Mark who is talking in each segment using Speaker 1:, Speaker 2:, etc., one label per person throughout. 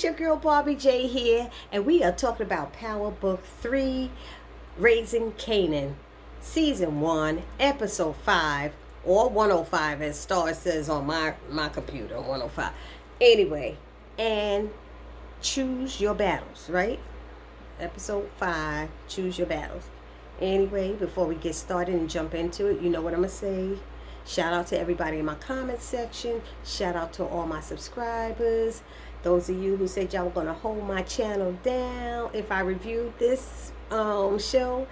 Speaker 1: your girl Barbie J here, and we are talking about Power Book 3, Raising Kanan, Season 1, Episode 5, or 105 as Star says on my computer, 105. Anyway, and choose your battles, right? Episode 5, choose your battles. Anyway, before we get started and jump into it, you know what I'm going to say. Shout out to everybody in my comment section. Shout out to all my subscribers. Those of you who said y'all were going to hold my channel down if I reviewed this show.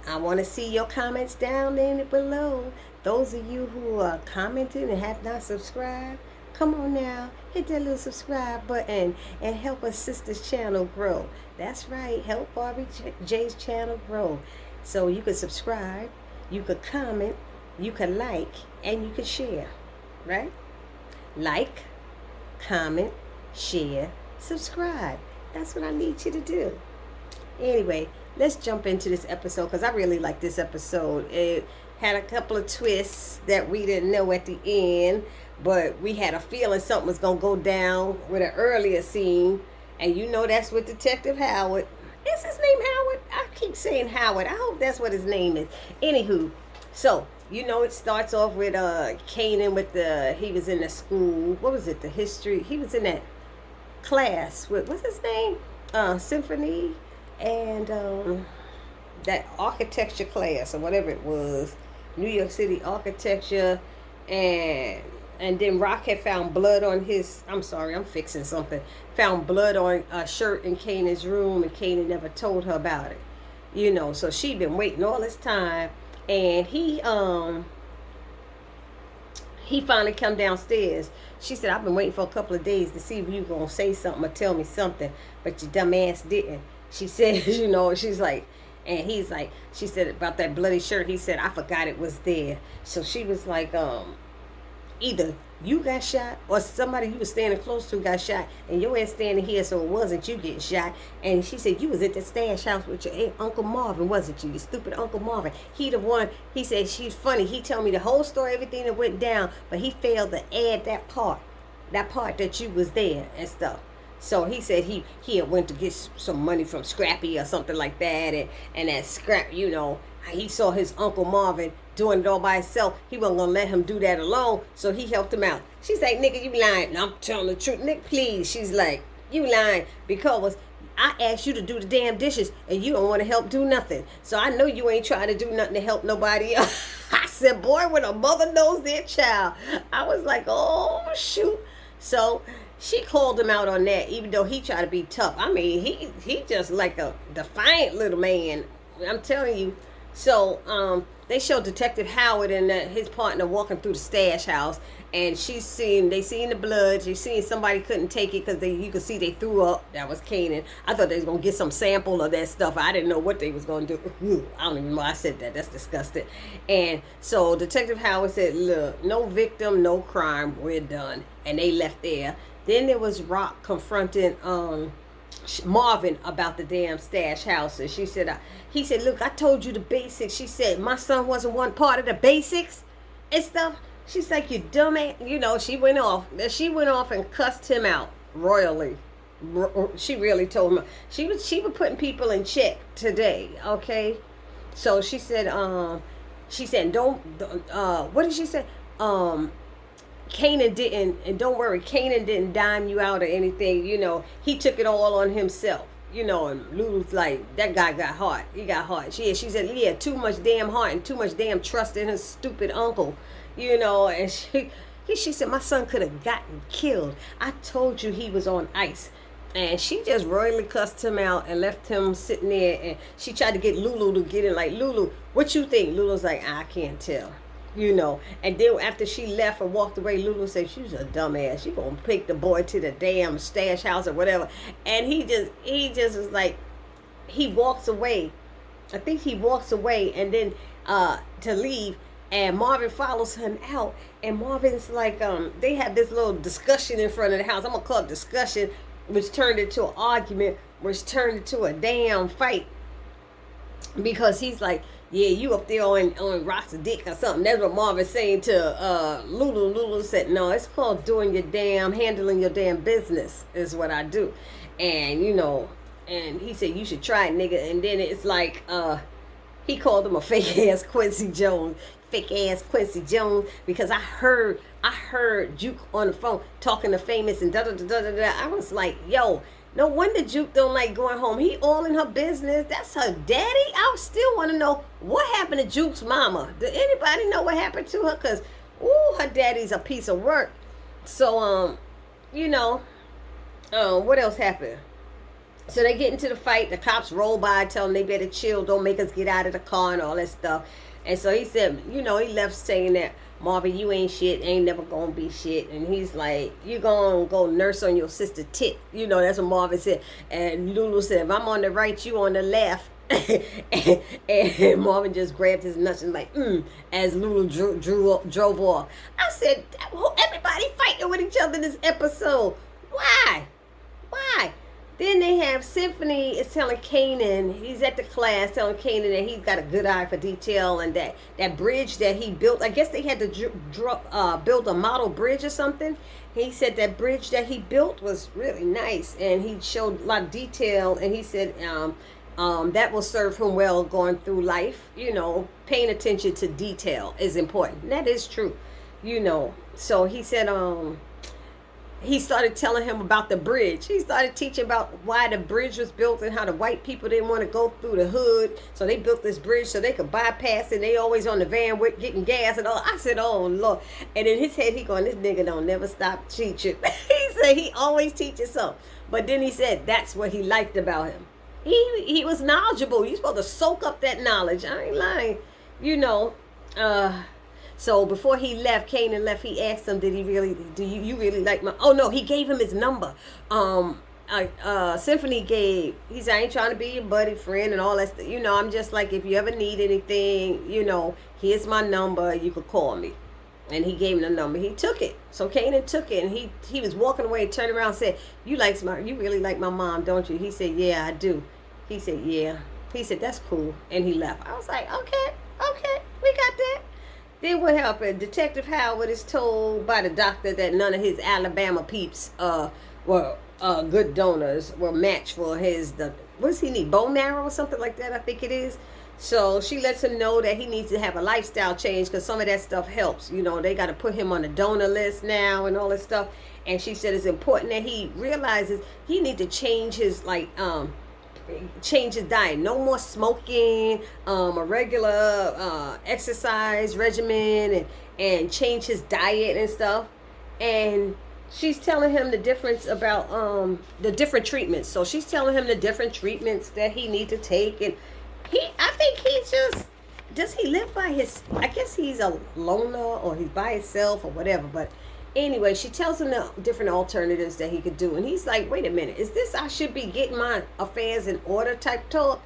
Speaker 1: I want to see your comments down in it below. Those of you who are commenting and have not subscribed, come on now, hit that little subscribe button and help a sister's channel grow. That's right, help Barbie J's channel grow. So you can subscribe, you could comment, you can like, and you can share, right? Like, comment, share, subscribe. That's what I need you to do. Anyway, let's jump into this episode because I really like this episode. It had a couple of twists that we didn't know at the end, but we had a feeling something was going to go down with an earlier scene. And you know that's with Detective Howard. Is his name Howard? I keep saying Howard. I hope that's what his name is. Anywho, so you know, it starts off with Kanan with he was in the school. What was it? The history. He was in that class with, what's his name? Symphony and that architecture class or whatever it was. New York City architecture. And then Rock had found blood on his, I'm sorry, I'm fixing something. Found blood on a shirt in Kanan's room, and Kanan never told her about it. You know, so she'd been waiting all this time. And he finally come downstairs. She said, I've been waiting for a couple of days to see if you going to say something or tell me something. But your dumb ass didn't. She said, you know, she's like, and he's like, she said about that bloody shirt. He said, I forgot it was there. So she was like, either you got shot or somebody you was standing close to got shot and your ass standing here, so it wasn't you getting shot. And she said you was at the stash house with your Uncle Marvin, wasn't you? Your stupid Uncle Marvin. He the one, he said she's funny. He told me the whole story, everything that went down, but he failed to add that part that you was there and stuff. So he said he had went to get some money from Scrappy or something like that, and that Scrap, you know, he saw his Uncle Marvin doing it all by himself. He wasn't going to let him do that alone, so he helped him out. She's like, nigga, you lying. And I'm telling the truth. Nick, please. She's like, you lying because I asked you to do the damn dishes, and you don't want to help do nothing. So I know you ain't trying to do nothing to help nobody else. I said, boy, when a mother knows their child. I was like, oh, shoot. So she called him out on that, even though he tried to be tough. I mean, he just like a defiant little man. I'm telling you. So they show Detective Howard and his partner walking through the stash house, and they seen the blood. She seen somebody couldn't take it because you could see they threw up. That was Kanan. I thought they was gonna get some sample of that stuff. I didn't know what they was gonna do. I don't even know why I said that. That's disgusting. And so Detective Howard said, "Look, no victim, no crime. We're done." And they left there. Then there was Rock confronting Marvin about the damn stash house, and she said, he said, look, I told you the basics. She said, my son wasn't one part of the basics and stuff. She's like, you dumbass. You know, she went off and cussed him out royally. She really told him she was putting people in check today. Okay. So she said, don't what did she say? Kanan didn't, and don't worry, Kanan didn't dime you out or anything. You know, he took it all on himself. You know, and Lulu's like, that guy got heart. He got heart. She said, yeah, too much damn heart and too much damn trust in his stupid uncle. You know, and she said, my son could have gotten killed. I told you he was on ice. And she just royally cussed him out and left him sitting there. And she tried to get Lulu to get in, like, Lulu, what you think? Lulu's like, I can't tell. You know, and then after she left and walked away, Lulu said, she's a dumbass. She gonna pick the boy to the damn stash house or whatever. And he just was like, he walks away. I think he walks away and then to leave, and Marvin follows him out. And Marvin's like, they had this little discussion in front of the house. I'm gonna call it discussion, which turned into an argument, which turned into a damn fight. because he's like, yeah, you up there on rocks a dick or something. That's what Marvin saying to Lulu. Lulu said, no, it's called handling your damn business is what I do. And, and he said, you should try it, nigga. And then it's like, he called him a fake ass Quincy Jones. Fake ass Quincy Jones, because I heard Juke on the phone talking to Famous and da da da da da. I was like, yo, no wonder Juke don't like going home. He all in her business. That's her daddy. I still want to know what happened to Juke's mama. Did anybody know what happened to her? Because, her daddy's a piece of work. So, what else happened? So they get into the fight. The cops roll by, tell them they better chill. Don't make us get out of the car and all that stuff. And so he said, he left saying that, Marvin, you ain't shit, ain't never gonna be shit. And he's like, you gonna go nurse on your sister tit. That's what Marvin said. And Lulu said, if I'm on the right, you on the left. and Marvin just grabbed his nuts and like, as Lulu drove off. I said, everybody fighting with each other in this episode. Why? Then they have Symphony is telling Kanan, he's at the class telling Kanan that he's got a good eye for detail, and that bridge that he built, I guess they had to build a model bridge or something. He said that bridge that he built was really nice, and he showed a lot of detail, and he said that will serve him well going through life. Paying attention to detail is important. And that is true. So he said, he started telling him about the bridge. He started teaching about why the bridge was built and how the white people didn't want to go through the hood. So they built this bridge so they could bypass it. They always on the van with getting gas and all. I said, oh, Lord. And in his head, he going, this nigga don't never stop teaching. He said he always teaches something. But then he said that's what he liked about him. He was knowledgeable. You're supposed to soak up that knowledge. I ain't lying. So before he left, Kanan left, he asked him, do you really like my, oh no, he gave him his number. Symphony he said, I ain't trying to be your buddy, friend, and all that stuff. I'm just like, if you ever need anything, here's my number, you could call me. And he gave him the number. He took it. So Kanan took it, and he was walking away, turned around and said, you really like my mom, don't you? He said, yeah, I do. He said, yeah. He said, that's cool. And he left. I was like, okay, we got that. Then what happened? Detective Howard is told by the doctor that none of his Alabama peeps were good donors, were matched for what does he need? Bone marrow or something like that, I think it is. So she lets him know that he needs to have a lifestyle change because some of that stuff helps. They got to put him on the donor list now and all that stuff. And she said it's important that he realizes he need to change his change his diet. No more smoking, a regular exercise regimen, and change his diet and stuff. And she's telling him the difference about the different treatments. So she's telling him the different treatments that he need to take. And I think does he live by I guess he's a loner or he's by himself or whatever. But anyway, she tells him the different alternatives that he could do. And he's like, wait a minute, is this I should be getting my affairs in order type talk?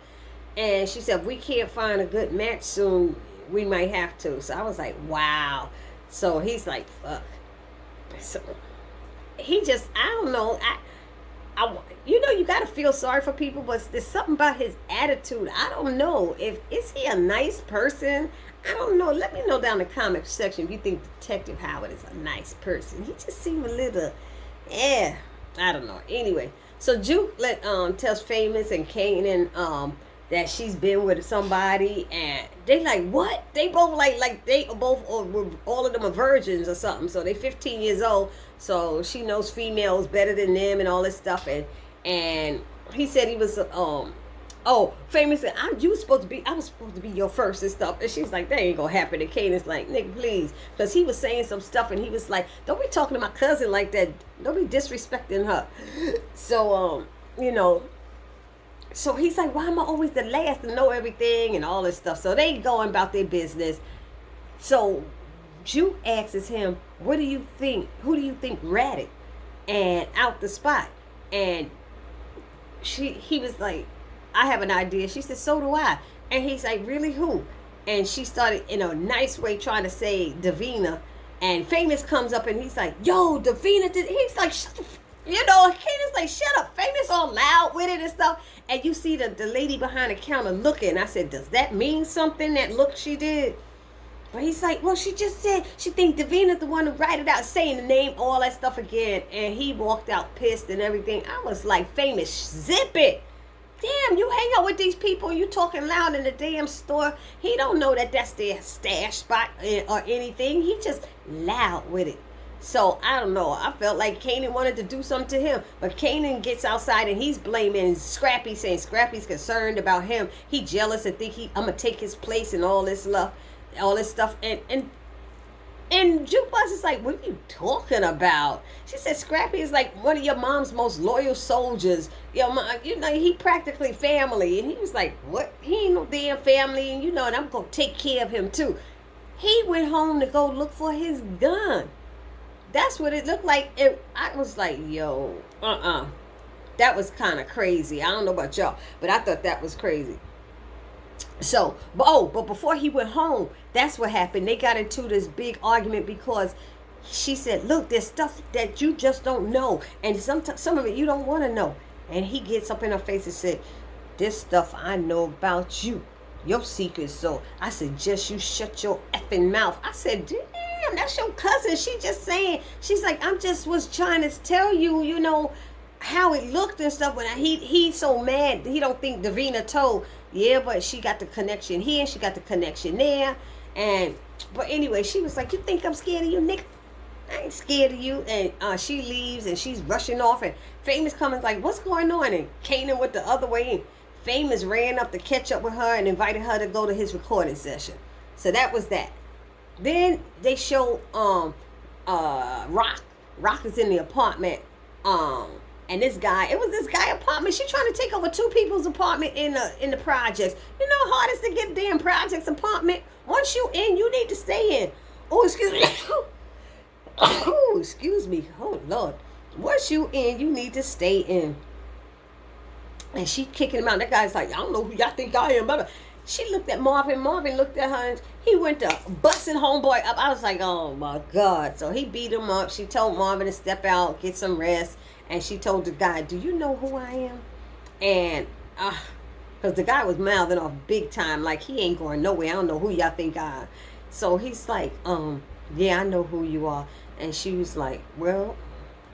Speaker 1: And she said, if we can't find a good match soon, we might have to. So I was like, wow. So he's like, fuck. So he just, I don't know. You got to feel sorry for people, but there's something about his attitude. I don't know. Is he a nice person? I don't know. Let me know down in the comment section if you think Detective Howard is a nice person. He just seemed a little, I don't know. Anyway, so Juke tells Famous and Kanan that she's been with somebody, and they like, what? They both like they both, all of them are virgins or something. So they 15 years old. So she knows females better than them and all this stuff. And he said he was Famous said, I was supposed to be your first and stuff. And she's like, that ain't gonna happen. And Kanan's like, nigga, please. Because he was saying some stuff and he was like, don't be talking to my cousin like that. Don't be disrespecting her. So, so he's like, why am I always the last to know everything and all this stuff? So they going about their business. So Juke asks him, what do you think? Who do you think ratted and out the spot? And he was like, I have an idea. She said, so do I. And he's like, really, who? And she started in a nice way trying to say Davina. And Famous comes up and he's like, yo, Davina did. He's like, shut the You know, Kanan's like, shut up, famous all loud with it and stuff. And you see the lady behind the counter looking. I said, does that mean something, that look she did? But he's like, well, she just said she think Davina's the one to write it out, saying the name, all that stuff again. And he walked out pissed and everything. I was like, famous, zip it. Damn, you hang out with these people and you talking loud in the damn store. He don't know that that's their stash spot or anything. He just loud with it. So, I don't know. I felt like Kanan wanted to do something to him. But Kanan gets outside and he's blaming Scrappy, saying Scrappy's concerned about him. He jealous and think I'm going to take his place and all this stuff. And Jukebox is like, what are you talking about? She said Scrappy is like one of your mom's most loyal soldiers. Your mom, he practically family. And he was like, what? He ain't no damn family. And and I'm going to take care of him too. He went home to go look for his gun. That's what it looked like. And I was like, yo, that was kind of crazy. I don't know about y'all, but I thought that was crazy. So, but before he went home, that's what happened. They got into this big argument because she said, look, there's stuff that you just don't know. And some of it you don't want to know. And he gets up in her face and said, this stuff I know about you. Your secrets. So I suggest you shut your effing mouth. I said, damn, that's your cousin. She just saying, she's like, I'm just was trying to tell you, how it looked and stuff. When he's so mad, he don't think Davina told. Yeah, but she got the connection here, she got the connection there. But anyway, she was like, you think I'm scared of you, nigga? I ain't scared of you. And she leaves and she's rushing off. And Famous comes like, what's going on? And Kanan went the other way. And Famous ran up to catch up with her and invited her to go to his recording session. So that was that. Then they show Rock. Rock is in the apartment. And this guy apartment. She trying to take over two people's apartment in the projects. You know how hard it is to get damn projects apartment. Once you in, you need to stay in. Oh, excuse me. Oh, excuse me. Oh, Lord. Once you in, you need to stay in. And she kicking him out. That guy's like, I don't know who y'all think I am. Blah, blah. She looked at Marvin. Marvin looked at her. And he went to busting homeboy up. I was like, oh, my God. So he beat him up. She told Marvin to step out, get some rest. And she told the guy, do you know who I am? And, because the guy was mouthing off big time. Like, he ain't going nowhere. I don't know who y'all think I am. So he's like, yeah, I know who you are. And she was like, well,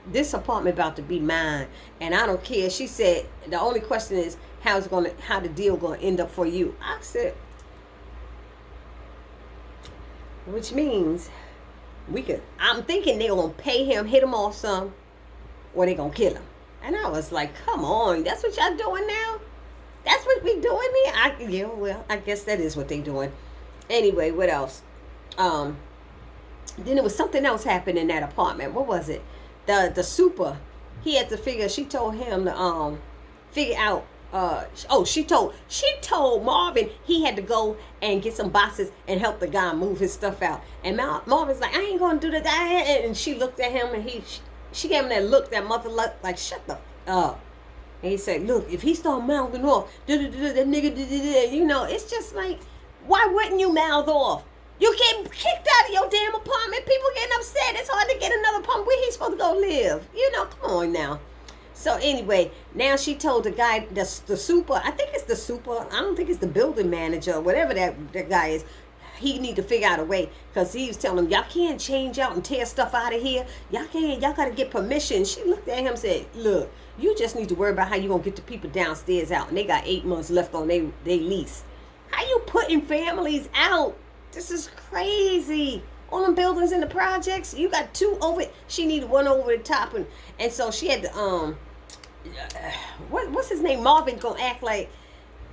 Speaker 1: this apartment about to be mine. And I don't care. She said, the only question is, how the deal going to end up for you? I said, which means I'm thinking they're going to pay him, hit him off some, or they gonna kill him. And I was like, come on, that's what y'all doing now? That's what we doing here? I guess that is what they doing. Anyway, what else? Then there was something else happened in that apartment. What was it? The super, he had to figure, she told him to figure out, she told Marvin he had to go and get some boxes and help the guy move his stuff out. And Marvin's like, I ain't gonna do that. And she looked at him and she gave him that look, that mother look, like, shut the up. And he said, look, if he start mouthing off, that nigga, it's just like, why wouldn't you mouth off? You get kicked out of your damn apartment. People getting upset. It's hard to get another apartment. Where he supposed to go live? Come on now. So anyway, now she told the guy, the super, I think it's the super, I don't think it's the building manager, whatever that guy is. He need to figure out a way, because he was telling them, y'all can't change out and tear stuff out of here. Y'all got to get permission. She looked at him and said, look, you just need to worry about how you going to get the people downstairs out. And they got 8 months left on their lease. How you putting families out? This is crazy. All them buildings in the projects, you got 2 over it. She needed 1 over the top. And so she had to, what's his name? Marvin going to act like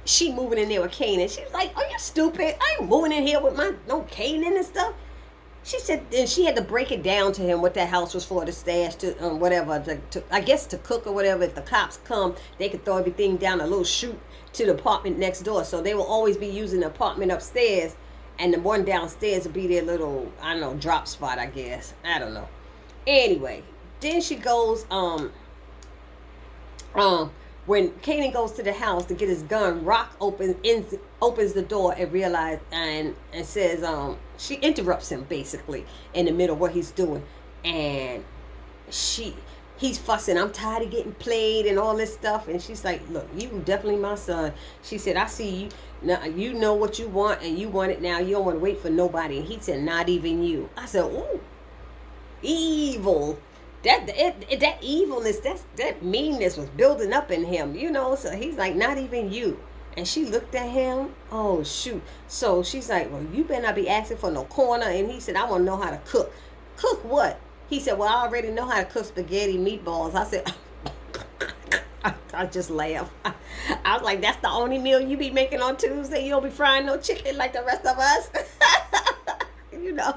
Speaker 1: she moving in there with Kanan. She was like, are you stupid? I ain't moving in here with no Kanan and stuff. She said, and she had to break it down to him what that house was for, the stash, to whatever, I guess to cook or whatever. If the cops come, they could throw everything down a little chute to the apartment next door. So they will always be using the apartment upstairs, and the one downstairs will be their little, I don't know, drop spot, I guess. I don't know. Anyway, then she goes, when Kanan goes to the house to get his gun, Rock opens the door and realizes and says, she interrupts him basically in the middle of what he's doing, and he he's fussing. I'm tired of getting played and all this stuff. And she's like, look, you definitely my son. She said, I see you. Now, you know what you want and you want it now. You don't want to wait for nobody. And he said, not even you. I said, ooh, evil. That evilness, that meanness was building up in him, you know. So he's like, not even you. And she looked at him. Oh, shoot. So she's like, well, you better not be asking for no corner. And he said, I want to know how to cook. Cook what? He said, well, I already know how to cook spaghetti meatballs. I said, I just laughed. I was like, that's the only meal you be making on Tuesday? You don't be frying no chicken like the rest of us? You know.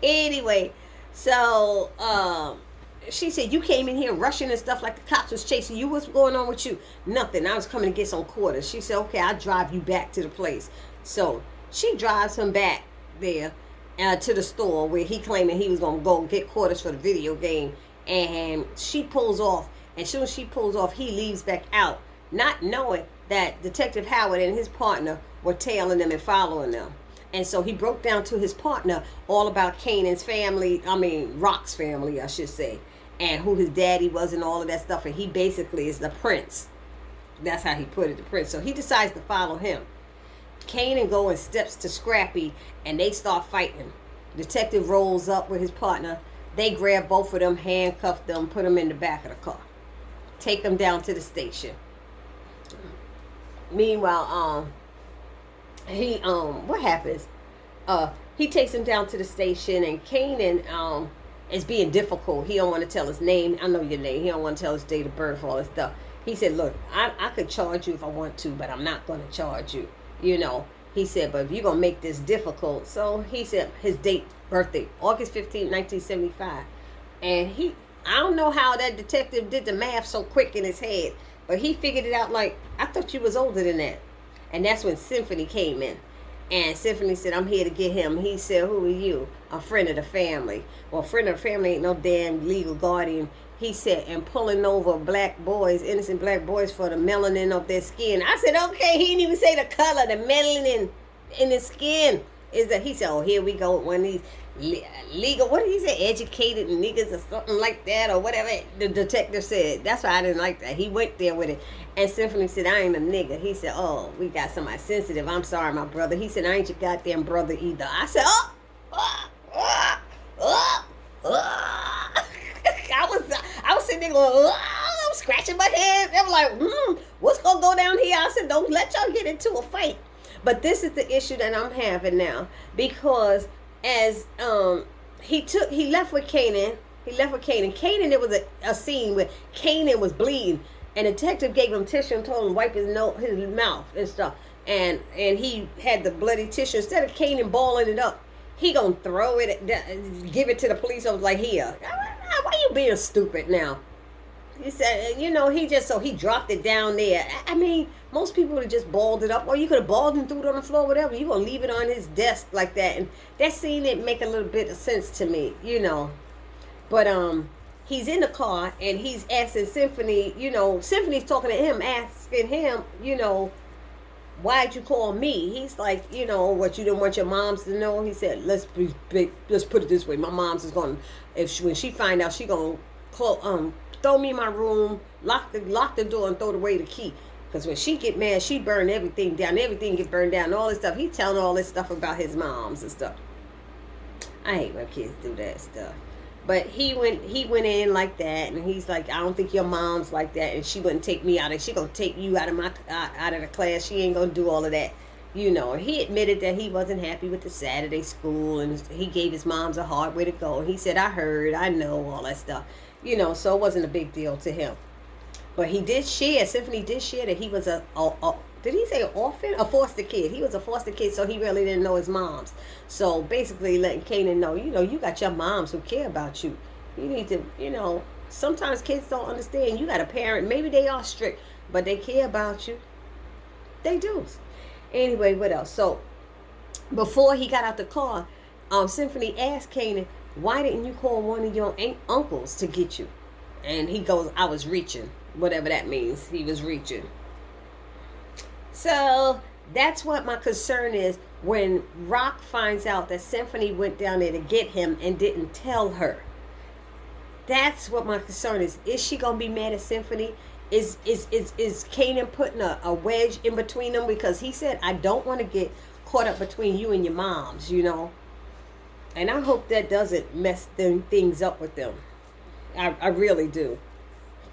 Speaker 1: Anyway, so she said, you came in here rushing and stuff like the cops was chasing you. What's going on with you? Nothing. I was coming to get some quarters. She said, okay, I'll drive you back to the place. So she drives him back there to the store where he claiming he was going to go get quarters for the video game. And she pulls off. And as soon as she pulls off, he leaves back out, not knowing that Detective Howard and his partner were tailing them and following them. And so he broke down to his partner all about Kanan's family, Rock's family, I should say, and who his daddy was and all of that stuff. And he basically is the prince. That's how he put it, the prince. So he decides to follow him. Kanan goes and steps to Scrappy, and they start fighting. Detective rolls up with his partner. They grab both of them, handcuff them, put them in the back of the car. Take them down to the station. Meanwhile, what happens? He takes him down to the station, and Kanan is being difficult. He don't want to tell his name. I know your name. He don't want to tell his date of birth, all this stuff. He said, look, I could charge you if I want to, but I'm not going to charge you. You know, he said, but if you're going to make this difficult. So he said his birthday, August 15, 1975. And I don't know how that detective did the math so quick in his head, but he figured it out like, I thought you was older than that. And that's when Symphony came in. And Symphony said, I'm here to get him. He said, who are you? A friend of the family. Well, friend of the family ain't no damn legal guardian. He said, and pulling over black boys, innocent black boys, for the melanin of their skin. I said, okay, he didn't even say the color, the melanin in his skin. Is that he said, oh, here we go, one of these legal, what did he say, educated niggas or something like that, or whatever the detective said. That's why I didn't like that. He went there with it. And Symphony said, I ain't a nigga. He said, oh, we got somebody sensitive. I'm sorry, my brother. He said, I ain't your goddamn brother either. I said, I was sitting there going, I'm scratching my head. They were like, what's going to go down here? I said, don't let y'all get into a fight. But this is the issue that I'm having now, because as he left with Kanan. Kanan, there was a scene where Kanan was bleeding, and the detective gave him tissue and told him to wipe his mouth and stuff. And he had the bloody tissue. Instead of Kanan balling it up, he gonna throw it, give it to the police. I was like, here, why you being stupid now? He said, he dropped it down there. I mean, most people would have just balled it up, or you could have balled and threw it on the floor, whatever. You gonna leave it on his desk like that, and that scene didn't make a little bit of sense to me, But he's in the car and he's asking Symphony. Symphony's talking to him, asking him, why'd you call me? He's like, what, you didn't want your moms to know? He said, let's put it this way. My mom's is gonna, when she find out, she gonna throw me in my room, lock the door, and throw away the key. Because when she get mad, she burn everything down. Everything get burned down. All this stuff. He telling all this stuff about his moms and stuff. I hate when kids do that stuff. But he went in like that, and he's like, I don't think your mom's like that, and she wouldn't take me out. She gonna take you out of the class. She ain't gonna do all of that. He admitted that he wasn't happy with the Saturday school, and he gave his moms a hard way to go. He said, I heard, I know, all that stuff. So it wasn't a big deal to him. But he did share, Symphony did share that he was did he say an orphan? A foster kid. He was a foster kid, so he really didn't know his moms. So basically letting Kanan know, you got your moms who care about you. You need to, sometimes kids don't understand. You got a parent, maybe they are strict, but they care about you. They do. Anyway, what else? So before he got out the car, Symphony asked Kanan, why didn't you call one of your uncles to get you? And he goes, I was reaching. Whatever that means. He was reaching. So that's what my concern is when Rock finds out that Symphony went down there to get him and didn't tell her. That's what my concern is. Is she gonna be mad at Symphony? Is Kanan putting a wedge in between them? Because he said, I don't want to get caught up between you and your moms, you know. And I hope that doesn't mess them things up with them. I really do.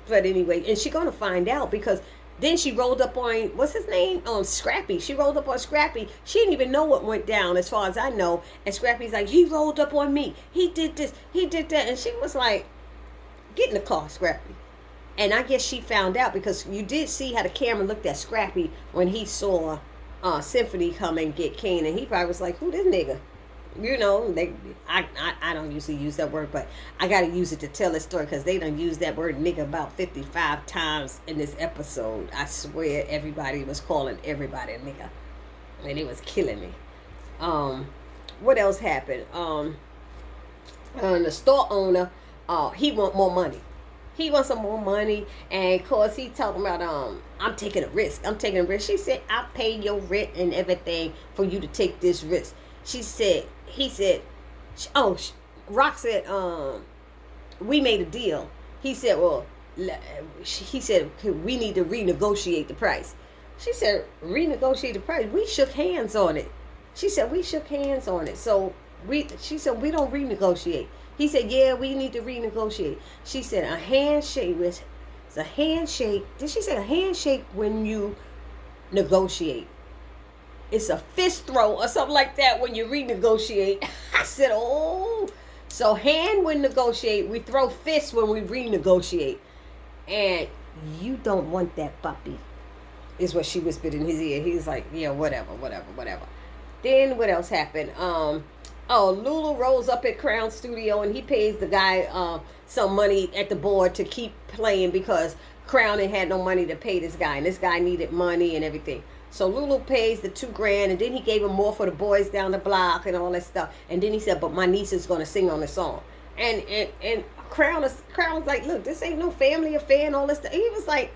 Speaker 1: But anyway, and she gonna find out because then she rolled up on, what's his name? Scrappy. She rolled up on Scrappy. She didn't even know what went down as far as I know. And Scrappy's like, he rolled up on me. He did this. He did that. And she was like, get in the car, Scrappy. And I guess she found out because you did see how the camera looked at Scrappy when he saw Symphony come and get Kanan. He probably was like, who this nigga? You know, I don't usually use that word, but I got to use it to tell this story because they done used that word nigga about 55 times in this episode. I swear everybody was calling everybody a nigga. And it was killing me. What else happened? The store owner, he want more money. He wants some more money, and of course he talking about I'm taking a risk. I'm taking a risk. She said, I'll pay your rent and everything for you to take this risk. He said, Rock said, we made a deal. He said, well, we need to renegotiate the price. She said, renegotiate the price. We shook hands on it. She said, we shook hands on it. She said, we don't renegotiate. He said, yeah, we need to renegotiate. She said, a handshake it's a handshake. Did she say a handshake when you negotiate? It's a fist throw or something like that when you renegotiate. I said, oh. So hand when negotiate. We throw fists when we renegotiate. And you don't want that puppy, is what she whispered in his ear. He's like, yeah, whatever. Then what else happened? Lulu rolls up at Crown Studio and he pays the guy some money at the board to keep playing because Crown had no money to pay this guy. And this guy needed money and everything. So Lulu pays the $2,000 and then he gave him more for the boys down the block and all that stuff. And then he said, but my niece is going to sing on the song. And Crown was like, look, this ain't no family affair and all this stuff. He was like,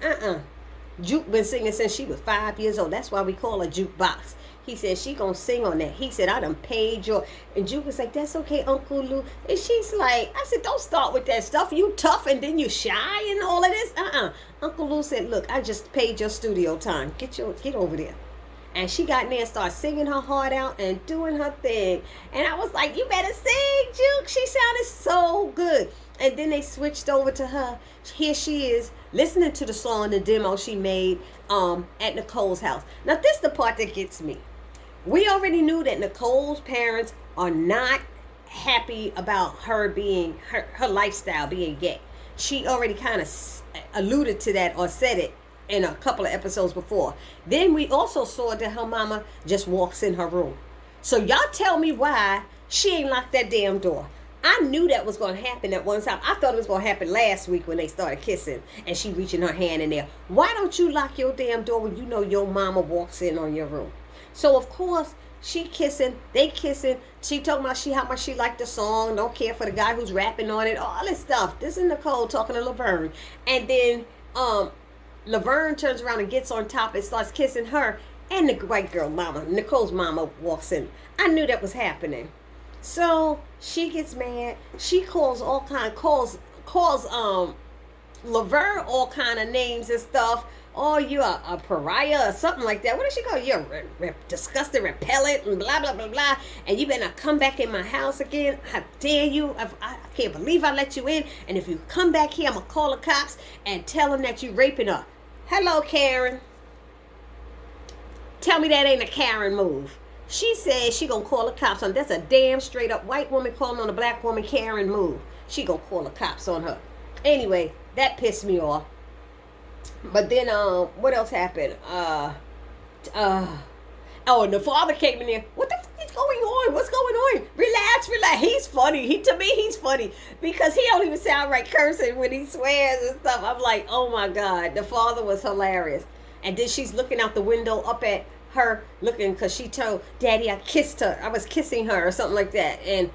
Speaker 1: Juke been singing since she was 5 years old. That's why we call her Jukebox. He said, she gonna sing on that. He said, I done paid your... And Juke was like, that's okay, Uncle Lou. And she's like, I said, don't start with that stuff. You tough and then you shy and all of this. Uncle Lou said, look, I just paid your studio time. Get over there. And she got in there and started singing her heart out and doing her thing. And I was like, you better sing, Juke. She sounded so good. And then they switched over to her. Here she is listening to the song, the demo she made at Nicole's house. Now, this is the part that gets me. We already knew that Nicole's parents are not happy about her being, her lifestyle being gay. She already kind of alluded to that or said it in a couple of episodes before. Then we also saw that her mama just walks in her room. So y'all tell me why she ain't locked that damn door. I knew that was going to happen at one time. I thought it was going to happen last week when they started kissing and she reaching her hand in there. Why don't you lock your damn door when you know your mama walks in on your room? So of course she kissing, they kissing. She talking about how much she liked the song, don't care for the guy who's rapping on it, all this stuff. This is Nicole talking to Laverne, and then Laverne turns around and gets on top and starts kissing her, and the white girl mama, Nicole's mama, walks in. I knew that was happening. So she gets mad. She calls Laverne all kind of names and stuff. Oh, you're a pariah or something like that. What does she call you? You're disgusting, repellent, and blah, blah, blah, blah. And you better not come back in my house again. How dare you? I can't believe I let you in. And if you come back here, I'm going to call the cops and tell them that you're raping her. Hello, Karen. Tell me that ain't a Karen move. She says she going to call the cops on her. That's a damn straight up white woman calling on a black woman Karen move. She going to call the cops on her. Anyway, that pissed me off. But then, what else happened? And the father came in there. What the fuck is going on? What's going on? Relax. He's funny. To me, he's funny because he don't even sound right cursing when he swears and stuff. I'm like, oh my God. The father was hilarious. And then she's looking out the window up at her, looking because she told Daddy I kissed her. I was kissing her or something like that. And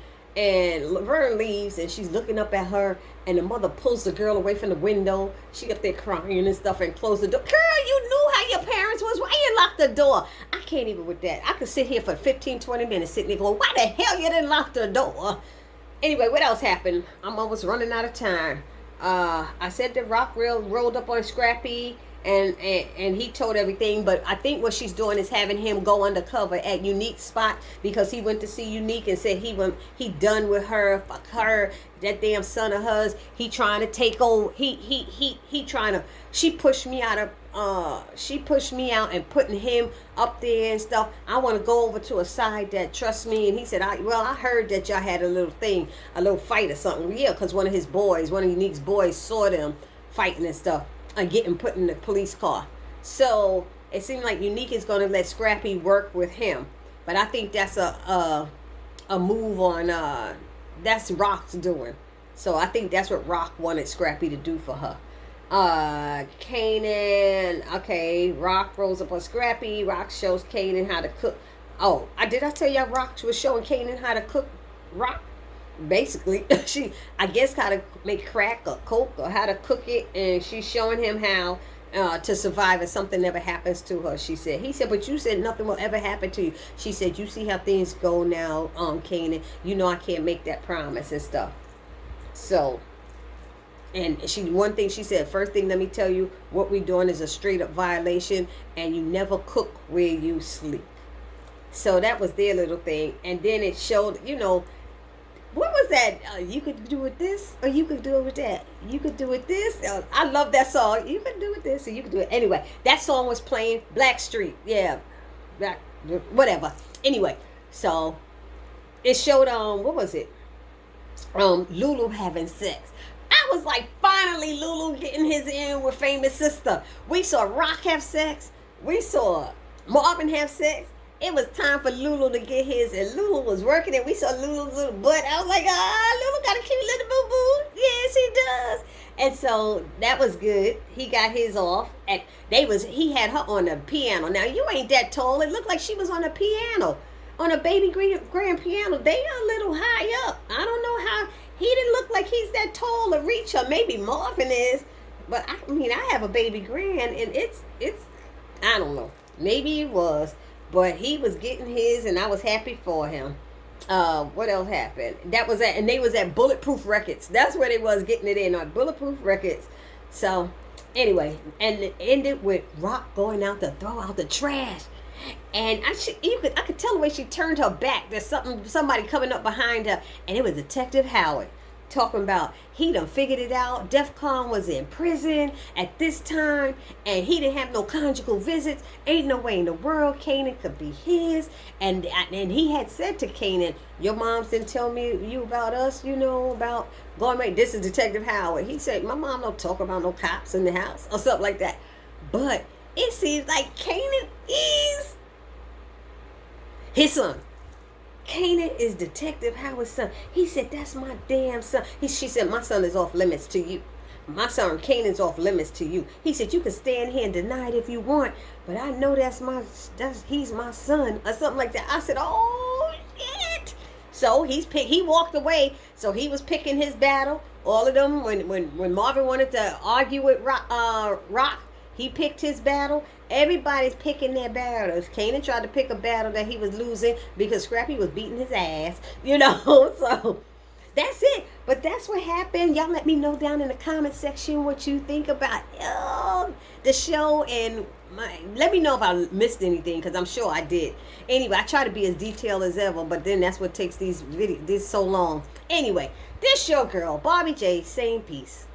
Speaker 1: Laverne leaves and she's looking up at her, and the mother pulls the girl away from the window. She up there crying and stuff and closed the door. Girl, you knew how your parents was. Why you locked the door? I can't even with that. I could sit here for 15, 20 minutes sitting there going, why the hell you didn't lock the door? Anyway, what else happened? I'm almost running out of time. I said that Rock rolled up on Scrappy, and he told everything. But I think what she's doing is having him go undercover at Unique's spot, because he went to see Unique and said he done with her, fuck her, that damn son of hers. He trying to take over. He trying to. She pushed me out and putting him up there and stuff. I want to go over to a side that trusts me. And he said, I heard that y'all had a little thing, a little fight or something. Yeah, because one of Unique's boys saw them fighting and stuff and getting put in the police car. So it seemed like Unique is going to let Scrappy work with him. But I think that's a move on, that's Rock's doing. So I think that's what Rock wanted Scrappy to do for her. Kanan, okay, Rock rolls up on Scrappy. Rock shows Kanan how to cook. Oh, did I tell y'all Rock was showing Kanan how to cook? Rock, basically, she, I guess, how to make crack or coke or how to cook it, and she's showing him how to survive if something ever happens to her. She said, he said, but you said nothing will ever happen to you. She said, you see how things go now, Kanan. You know I can't make that promise and stuff. So. And one thing she said, first thing, let me tell you, what we're doing is a straight up violation, and you never cook where you sleep. So that was their little thing. And then it showed, what was that? You could do it this, or you could do it with that. You could do it this. I love that song. You could do it this, or you could do it. Anyway, that song was playing Blackstreet. Yeah. Whatever. Anyway, so it showed, what was it? Lulu having sex. I was like, finally, Lulu getting his in with famous sister. We saw Rock have sex. We saw Marvin have sex. It was time for Lulu to get his, and Lulu was working it. We saw Lulu's little butt. I was like, Lulu got a cute little boo-boo. Yes, he does. And so that was good. He got his off. And he had her on the piano. Now, you ain't that tall. It looked like she was on a piano, on a baby grand piano. They are a little high up. I don't know how. He didn't look like he's that tall to reach her. Maybe Marvin is. But I have a baby grand, and it's I don't know. Maybe he was. But he was getting his, and I was happy for him. What else happened? And they was at Bulletproof Records. That's where they was getting it in, on Bulletproof Records. So, anyway, and it ended with Rock going out to throw out the trash. And I could tell the way she turned her back. There's somebody coming up behind her, and it was Detective Howard talking about he done figured it out. DEFCON was in prison at this time, and he didn't have no conjugal visits. Ain't no way in the world Kanan could be his. And he had said to Kanan, your moms didn't tell me you about us, about going away. This is Detective Howard. He said, my mom don't talk about no cops in the house or something like that. But it seems like Kanan is his son. Kanan is Detective Howard's son. He said, that's my damn son. She said, my son is off limits to you. My son Kanan's off limits to you. He said, you can stand here and deny it if you want, but I know he's my son, or something like that. I said, oh shit. So he walked away. So he was picking his battle. All of them, when Marvin wanted to argue with Rock, he picked his battle. Everybody's picking their battles. Kanan tried to pick a battle that he was losing because Scrappy was beating his ass, So that's it. But that's what happened. Y'all let me know down in the comment section what you think about the show, and let me know if I missed anything, because I'm sure I did. Anyway, I try to be as detailed as ever, but then that's what takes these videos so long. Anyway, this your girl, Bobby J, saying peace.